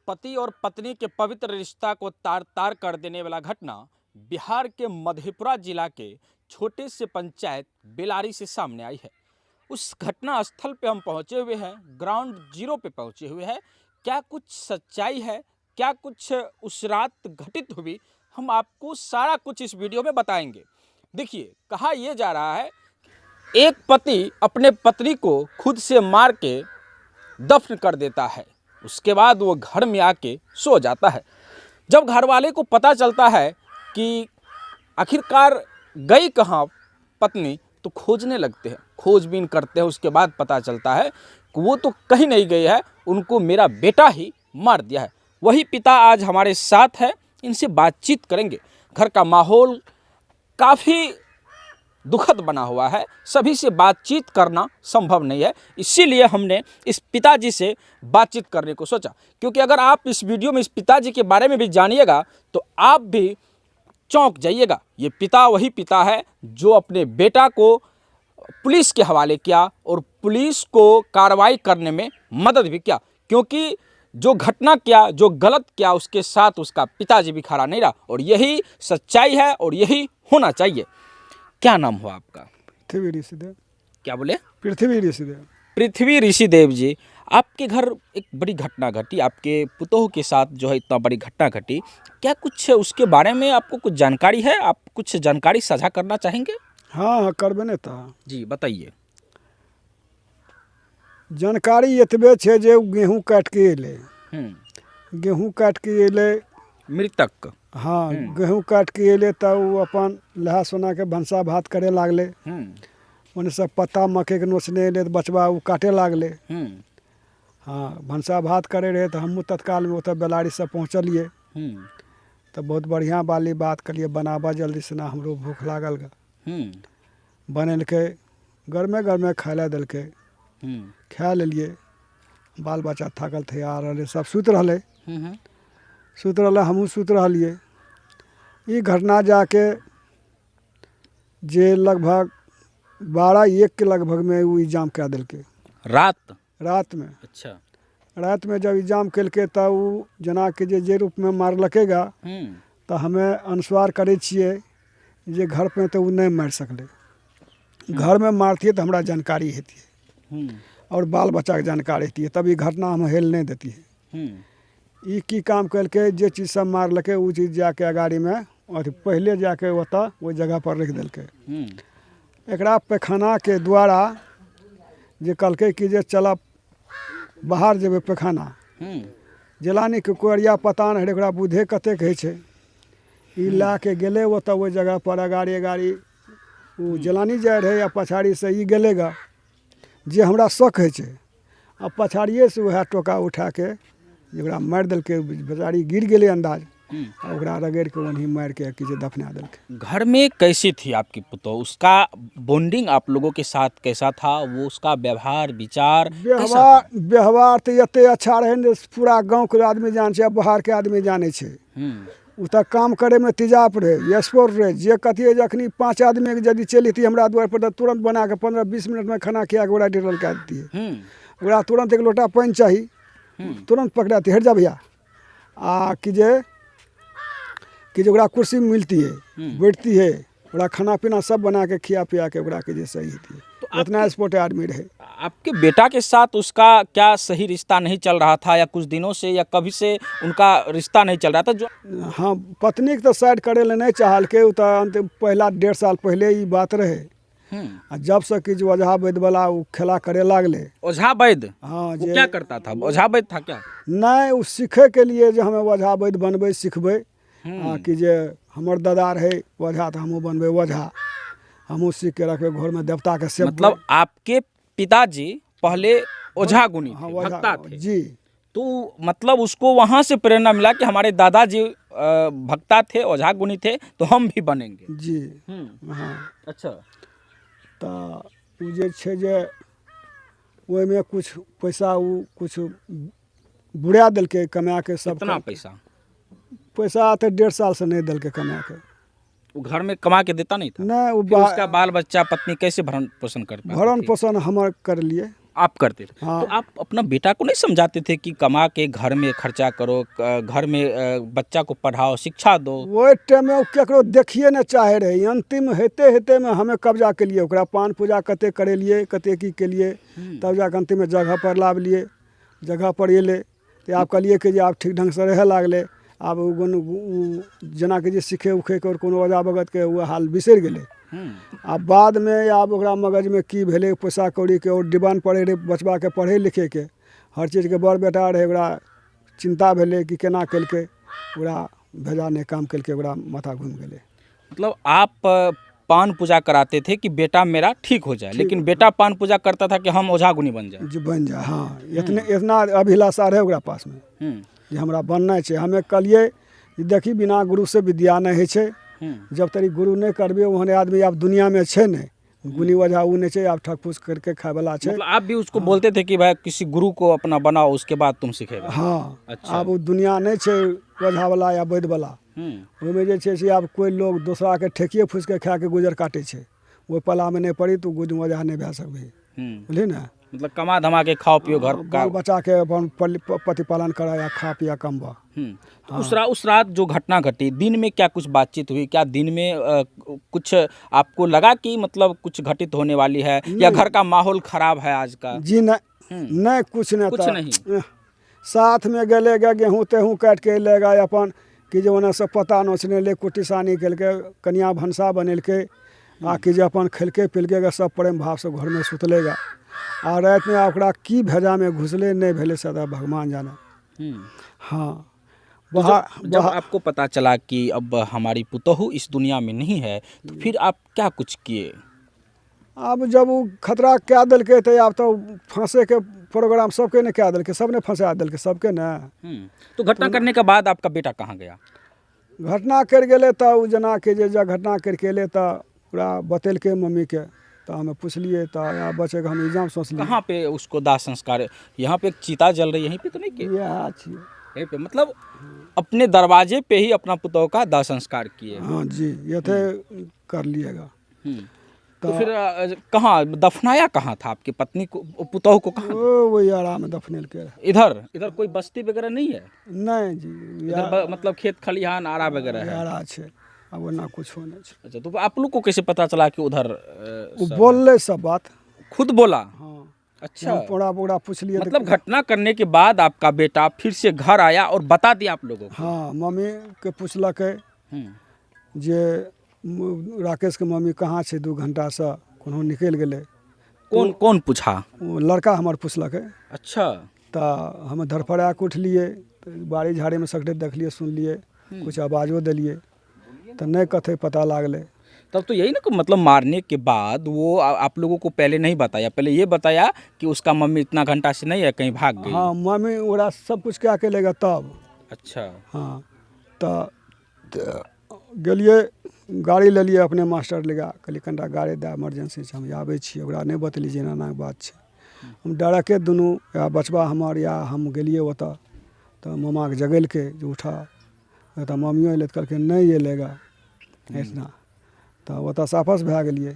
पति और पत्नी के पवित्र रिश्ता को तार तार कर देने वाला घटना बिहार के मधेपुरा जिला के छोटे से पंचायत बेलारी से सामने आई है। उस घटना स्थल पे हम पहुंचे हुए हैं, ग्राउंड जीरो पे पहुंचे हुए हैं। क्या कुछ सच्चाई है, क्या कुछ उस रात घटित हुई, हम आपको सारा कुछ इस वीडियो में बताएंगे। देखिए, कहा यह जा रहा है एक पति अपने पत्नी को खुद से मार के दफन कर देता है। उसके बाद वो घर में आके सो जाता है। जब घर वाले को पता चलता है कि आखिरकार गई कहाँ पत्नी, तो खोजने लगते हैं, खोजबीन करते हैं। उसके बाद पता चलता है कि वो तो कहीं नहीं गई है, उनको मेरा बेटा ही मार दिया है। वही पिता आज हमारे साथ है, इनसे बातचीत करेंगे। घर का माहौल काफ़ी दुखद बना हुआ है, सभी से बातचीत करना संभव नहीं है, इसीलिए हमने इस पिताजी से बातचीत करने को सोचा। क्योंकि अगर आप इस वीडियो में इस पिताजी के बारे में भी जानिएगा तो आप भी चौंक जाइएगा। ये पिता वही पिता है जो अपने बेटा को पुलिस के हवाले किया और पुलिस को कार्रवाई करने में मदद भी किया। क्योंकि जो घटना किया, जो गलत किया, उसके साथ उसका पिताजी भी खड़ा नहीं रहा। और यही सच्चाई है और यही होना चाहिए। क्या नाम हुआ आपका? पृथ्वी ऋषिदेव। क्या बोले? पृथ्वी ऋषिदेव। पृथ्वी ऋषिदेव जी, आपके घर एक बड़ी घटना घटी, आपके पुतोह के साथ जो है इतना बड़ी घटना घटी। क्या कुछ उसके बारे में आपको कुछ जानकारी है? आप कुछ जानकारी साझा करना चाहेंगे? हाँ करबे नहीं था जी बताइए। जानकारी एतबे छे जे गेहूँ काट के अले। गेहूँ काट के अले मृतक। हाँ गेहूँ काट के अले तब वो अपन लहा सोना के भंसा भात करे लागले। उन्हें सब पत्ता मक्के के नोचने अले तो बचवा वो काटे लागले। हाँ भंसा भात करे रहे तो हम तत्काल में उतर बेलारी से पहुँचलिए। तो बहुत बढ़िया वाली बात करिए, बनाबा जल्दी से ना, हमरो भूख लागल गा। बनेलके गर्मे खाए ला दिलके, खा लेलिए। बाल बच्चा थकल थे आ रहे, सब सुत रहे, हमहूँ सुत रहिए। ये घटना जाके जे लगभग 12-1 के लगभग में वो एग्जाम कह दिलके। रात में। अच्छा। रात में जब एग्जाम कलके तब वो जना के जे रूप में मारलकेगा तो हमें अनुस्वार करे छिए जे घर पे तो वो नहीं मार सकले। घर में मारती है तो हमारा जानकारी होती है और बाल बच्चा के जानकारी होती है, तब ये घटना हम हेल नहीं देती है। ये की काम करके जे चीज़ सब मारलके वो चीज़ जाके अगाड़ी में और पहले जाके होता वो जगह पर रख दिलके। एकरा पैखाना के द्वारा जे कहलके कि जे चला बाहर जेबे पैखाना, जलानी के कोरिया पता नहीं एकरा बुद्धे कतेक है छे। ई ला के गेले होता वो जगह पर अगाड़ी वो जलानी जाए रहे या पछाड़ी से ई गेलेगा जे हमरा शक है छे। अब पछाड़िए से वह टोका उठा के जरा मार दिलके, बेचारी गिर गेले अंदाज, और रगड़ के वहीं मार के कि दफना दिलके। घर में कैसी थी आपकी पुतोह? उसका बॉन्डिंग आप लोगों के साथ कैसा था? वो उसका व्यवहार विचार व्यवहार तो इतने अच्छा रहे, पूरा गाँव के आदमी जाने छे, बाहर के आदमी जाने छे। उ तक काम करे में तेजाब रहे, एक्सपोर्ट रहे। जे कथिए जखनी 5 आदमी के यदि चली थी हमरा द्वार पर तो तुरंत बना के 15-20 मिनट में खाना खिया के ओकरा डिटेल कह देती है। ओकरा तुरंत एक लोटा पानी चाहिए, तुरंत पकड़ाती है, हट जा भैया। आ कि जे ओकरा कुर्सी मिलती है, बैठती है, ओकरा खाना पीना सब बना के खिया पिया के ओकरा के जे सही थी। तो इतना स्पोर्ट आदमी रहे। आपके बेटा के साथ उसका क्या सही रिश्ता नहीं चल रहा था, या कुछ दिनों से या कभी से उनका रिश्ता नहीं चल रहा था? जो हाँ पत्नी के तो साइड करे ले नहीं चाहल के, अंतिम पहला 1.5 साल पहले ये बात रहे। जब से कि जो ओझा वैद्य वाला वो खेला करे लागले। ओझा वैद्य? हाँ वो क्या करता था? ओझा वैद्य था क्या? नहीं, वो सीखे के लिए जो हमें ओझा वैद्य बनबे सिखबे। कि जे हमर दादा रहे ओझा तो हमहूँ बनबे ओझा, हमहूँ सीख के रखबे घर में देवता के सेवा। मतलब आपके पिताजी पहले ओझा गुनी थे, भक्ता थे जी। तो मतलब उसको वहाँ से प्रेरणा मिला कि हमारे दादाजी भक्ता थे, ओझा गुनी थे, तो हम भी बनेंगे। जी हाँ। अच्छा। तो जे छे जे ओहि में कुछ पैसा वो कुछ बुढ़ा दिलके कमा के सब। कितना पैसा? पैसा तो 1.5 साल से नहीं दिलके कमा के। वो घर में कमा के देता नहीं था? नहीं, उसका बाल बच्चा पत्नी कैसे भरण पोषण करता? भरण पोषण हमार कर लिए। आप करते थे। हाँ। तो आप अपना बेटा को नहीं समझाते थे कि कमा के घर में खर्चा करो, घर में बच्चा को पढ़ाओ, शिक्षा दो? ओहि टाइम में केकरो देखिए नहीं चाहे रहे। अंतिम हेते हेते में हमें कब्जा के लिए ओकरा पान पूजा कते करेलिए, कते की केलिए, तब जाके अंतिम में जगह पर लावलिए। जगह पर एले तो आप कहलिए कि जे आप ठीक ढंग से रहे लागले। आब जना के जे सीखे उखे के और कोनो वजह भगत के वो हाल बिसरि गेले। आ बाद में आब ओकरा मगज में की भेले, पैसा कौड़ी के और डिमांड पड़े रहे बचबा के पढ़े लिखे के, हर चीज के बड़ बेटा रहे, ओकरा चिंता भेले कि केना केलके, ओकरा भेजा नहीं काम केलके, ओकरा माथा घूम गेले। मतलब आप पान पूजा कराते थे कि बेटा मेरा ठीक हो जाए, लेकिन बेटा पान पूजा करता था कि हम ओझा गुनी बन जाए। जी बन जाए, हाँ। इतना अभिलाषा रहे ओकरा पास में जे हमरा बनना छै। हमें कहलिए देखी बिना गुरु से विद्या नहीं है छै। जब तरी गुरु नहीं करबे ओहन आदमी आप दुनिया में छे नहीं। गुनी वजह ऊ नहीं छै, आप ठकफूस करके खाए वाला छै। मतलब आप भी उसको बोलते थे कि भाई किसी गुरु को अपना बनाओ, उसके बाद तुम सीखेगा। हाँ। अच्छा। अब वो दुनिया नहीं छै वजह वाला या वैद्य वाला। ओहिमे जे छै से आब कोई लोग दूसरा के ठेकिए फूस के खा के गुजर काटे छै। वो पला में नहीं पड़ी तो गुद वजह नहीं भे सकबे, बुझली ना। मतलब कमा धमा के खाओ पियो, घर का बाल बच्चा के अपन प्रतिपालन करा या खा पिया कमबा। तो उस रात जो घटना घटी, दिन में क्या कुछ बातचीत हुई? क्या दिन में कुछ आपको लगा कि मतलब कुछ घटित होने वाली है, या घर का माहौल खराब है आज का? जी नहीं कुछ नहीं कुछ था। नहीं। साथ में गले गा गेहूँ तेहूँ काट के लेगा अपन कि जे ओने से पता नोचने ले, कुट्टी सानी केलके, कनिया भनसा बनेलके, आ कि जे अपन खेलके पिलके सब प्रेम भाव से घर में सुतलेगा। आ रात में ओकरा की भेजा में घुसले नहीं भेले सदा भगवान जाने। हाँ। तो जब आपको पता चला कि अब हमारी पुतोहू इस दुनिया में नहीं है, तो फिर आप क्या कुछ किए? अब जब वो खतरा क्या दिल के थे, अब तो फंसे के प्रोग्राम सबके ने क्या दिल के, सब ने फंसा दिल के सबके न। तो घटना करने के बाद आपका बेटा कहाँ गया? घटना कर गेले तो उ जना के जे घटना करके एले तो पूरा बतेल के मम्मी के, तो हमें पूछलिए तो या बचे के हम एग्जाम सोचलिए। कहाँ पे उसको दाह संस्कार? यहाँ पे एक चिता जल रही है, यहीं पे तो नहीं किए? यह छिए यहीं पे, मतलब अपने दरवाजे पे ही अपना पुतोह का दाह संस्कार किए। हाँ जी, ये थे कर लिएगा। तो फिर कहाँ दफनाया, कहाँ था आपकी पत्नी को, पुतोह को कहाँ? वही आराम में दफनेल के। इधर कोई बस्ती वगैरह नहीं है? नहीं जी, इधर मतलब खेत खलिहान आरा वगैरह है? आरा छे, अब ना कुछ होने छे। अच्छा, तो आप लोग को कैसे पता चला कि उधर वो बोलले सब बात, खुद बोला? हाँ। अच्छा, पोड़ा पोड़ा पूछ लिए। मतलब घटना करने के बाद आपका बेटा फिर से घर आया और बता दिया आप लोगों को? हाँ, मम्मी के पूछलक जे राकेश के मम्मी कहाँ छे, 2 घंटा से कोनो निकल गेले। कौन पूछा? वो लड़का हमार पूछलक। अच्छा। तो हम धरफड़ा के उठलिए, तो बाड़ी झाड़ी में सकटे देखलिए, सुनलिए, कुछ आवाजो दिलिए, तो नहीं कथे पता लागले। तब तो यही ना कि मतलब मारने के बाद वो आप लोगों को पहले नहीं बताया, पहले ये बताया कि उसका मम्मी इतना घंटा से नहीं है, कहीं भाग गई। हाँ, मम्मी ओरा सब कुछ क्या के लेगा तब। अच्छा। हाँ, तो गेलिए, गाड़ी ले लिए अपने मास्टर लेगा, कहलिए कनिटा गाड़ी दे, इमरजेंसी छै, हम आबै छी। ओकरा नहीं बतली जे एना बात छै। हम डरके दुनू, या बचबा हमर या हम गेलिए ओतऽ, तो मामा के जगेलके जे उठा, तो मम्मियो अयलै तऽ कहलकै नहीं ये लेगा ऐसना। तो ओतऽ से आपस भए गेलिए।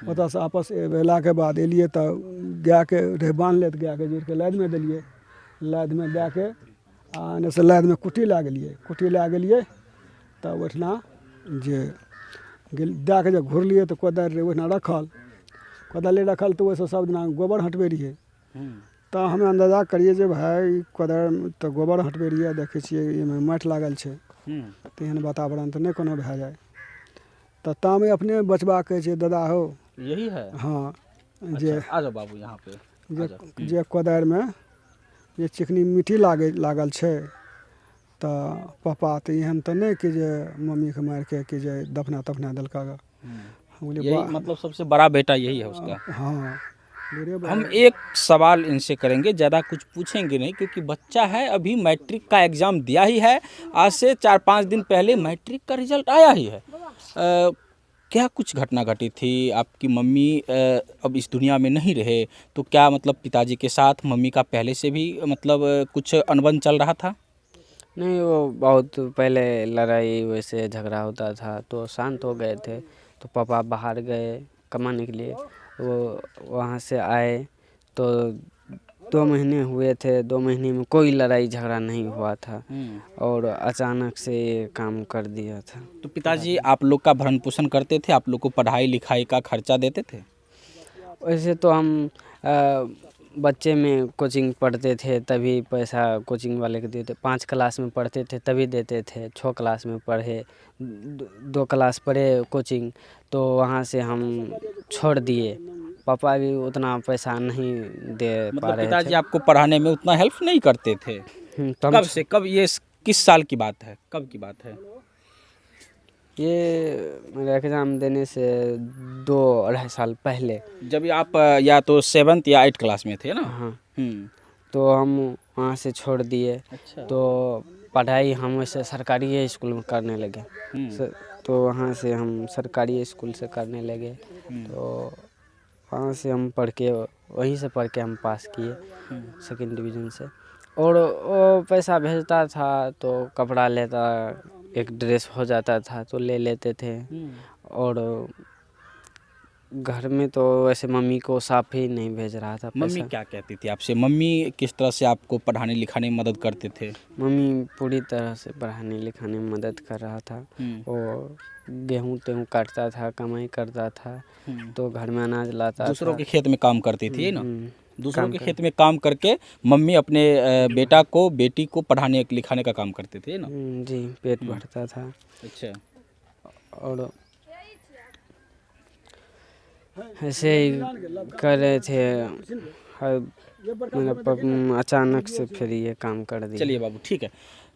ओतऽ से आपस भेलाके बाद एलिए तो गायके रहे बान्हले, तऽ गायके जोड़ि के लादिमे देलिए। लादिमे दए के आ एने से लादिमे कुट्टी लए गेलिए। कुट्टी लए गेलिए तो ओहिठिना जे दए के जब घुरलिए तो कोदारि रहे ओहिठिना रखल। कोदारि रखल तो ओहिसँ सब दिना गोबर हटबै रहिए। तो हमें अंदाजा करिए जे भाई कोदारि तो गोबर हटबै रहिए, देखै छियै एहिमे माटि लागल छै, तो एहन वातावरण तो नहीं कोनो भए जाए। तो तामे अपने बचबा कहै छै दादा हो यही है। हाँ, जे आ जाओ बाबू यहाँ पे। जे कोदारि में जे चिकनी मिट्टी लागल छै, तो पापा तो एहन तो नहीं कि जे मम्मी के मार के कि जे दफना तफना दिलका। यही मतलब सबसे बड़ा बेटा यही है उसका। हाँ। हम एक सवाल इनसे करेंगे, ज़्यादा कुछ पूछेंगे नहीं, क्योंकि बच्चा है, अभी मैट्रिक का एग्ज़ाम दिया ही है। आज से 4-5 दिन पहले मैट्रिक का रिजल्ट आया ही है। क्या कुछ घटना घटी थी? आपकी मम्मी अब इस दुनिया में नहीं रहे, तो क्या मतलब पिताजी के साथ मम्मी का पहले से भी मतलब कुछ अनबन चल रहा था? नहीं, वो बहुत पहले लड़ाई वैसे झगड़ा होता था, तो शांत हो गए थे। तो पापा बाहर गए कमाने के लिए, वो वहाँ से आए तो 2 महीने हुए थे, 2 महीने में कोई लड़ाई झगड़ा नहीं हुआ था और अचानक से ये काम कर दिया था। तो पिताजी आप लोग का भरण पोषण करते थे, आप लोग को पढ़ाई लिखाई का खर्चा देते थे? वैसे तो हम बच्चे में कोचिंग पढ़ते थे तभी पैसा कोचिंग वाले के देते, 5 क्लास में पढ़ते थे तभी देते थे, 6 क्लास में पढ़े, 2 क्लास पढ़े कोचिंग तो वहाँ से हम छोड़ दिए। पापा भी उतना पैसा नहीं दे पा मतलब रहे पिताजी थे। आपको पढ़ाने में उतना हेल्प नहीं करते थे? तो हम कब से कब, ये किस साल की बात है, कब की बात है? ये मेरा एग्ज़ाम देने से 2-2.5 साल पहले। जब आप या तो 7th या 8th क्लास में थे ना? हाँ, हम्म। तो हम वहाँ से छोड़ दिए। अच्छा। तो पढ़ाई हम वैसे सरकारी स्कूल में करने लगे। तो वहाँ से हम सरकारी स्कूल से करने लगे। तो वहाँ से हम पढ़ के, वहीं से पढ़ के हम पास किए 2nd डिवीज़न से। और वो पैसा भेजता था तो कपड़ा लेता, एक ड्रेस हो जाता था तो ले लेते थे। और घर में तो वैसे मम्मी को साफ ही नहीं भेज रहा था मम्मी पैसा। क्या कहती थी आपसे? मम्मी किस तरह से आपको पढ़ाने लिखाने में मदद करते थे? मम्मी पूरी तरह से पढ़ाने लिखाने में मदद कर रहा था। वो गेहूँ तेहूँ काटता था, कमाई करता था, तो घर में अनाज लाता दूसरों था। के खेत में काम करती थी ना? दूसरों काम के कर- खेत में काम करके मम्मी अपने बेटा को बेटी को पढ़ाने लिखाने का काम करते थे ना? जी, पेट भरता था। अच्छा। और ऐसे ही कर रहे थे। मतलब अचानक से फिर ये काम कर दिया। चलिए बाबू, ठीक है,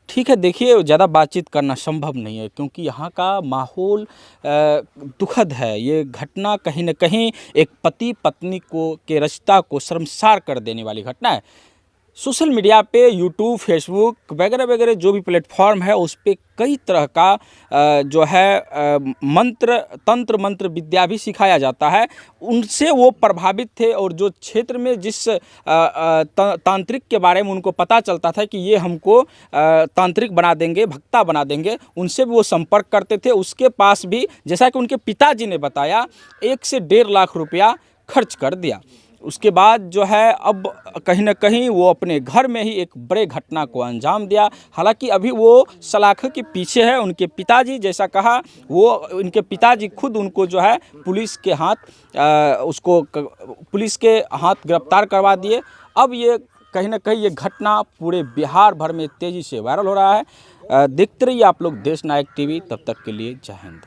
ठीक है। देखिए, ज़्यादा बातचीत करना संभव नहीं है क्योंकि यहाँ का माहौल दुखद है। ये घटना कहीं न कहीं एक पति पत्नी को के रिश्ता को शर्मसार कर देने वाली घटना है। सोशल मीडिया पे यूट्यूब, फेसबुक वगैरह वगैरह जो भी प्लेटफॉर्म है उस पे कई तरह का जो है मंत्र, तंत्र मंत्र विद्या भी सिखाया जाता है। उनसे वो प्रभावित थे और जो क्षेत्र में जिस तांत्रिक के बारे में उनको पता चलता था कि ये हमको तांत्रिक बना देंगे, भक्ता बना देंगे, उनसे भी वो संपर्क करते थे। उसके पास भी, जैसा कि उनके पिताजी ने बताया, 1 से 1.5 लाख रुपया खर्च कर दिया। उसके बाद जो है अब कहीं न कहीं वो अपने घर में ही एक बड़े घटना को अंजाम दिया। हालांकि अभी वो सलाखों के पीछे है। उनके पिताजी, जैसा कहा, वो उनके पिताजी खुद उनको जो है पुलिस के हाथ गिरफ्तार करवा दिए। अब ये कहीं न कहीं ये घटना पूरे बिहार भर में तेज़ी से वायरल हो रहा है। देखते रहिए आप लोग देश नायक टीवी। तब तक के लिए जय हिंद।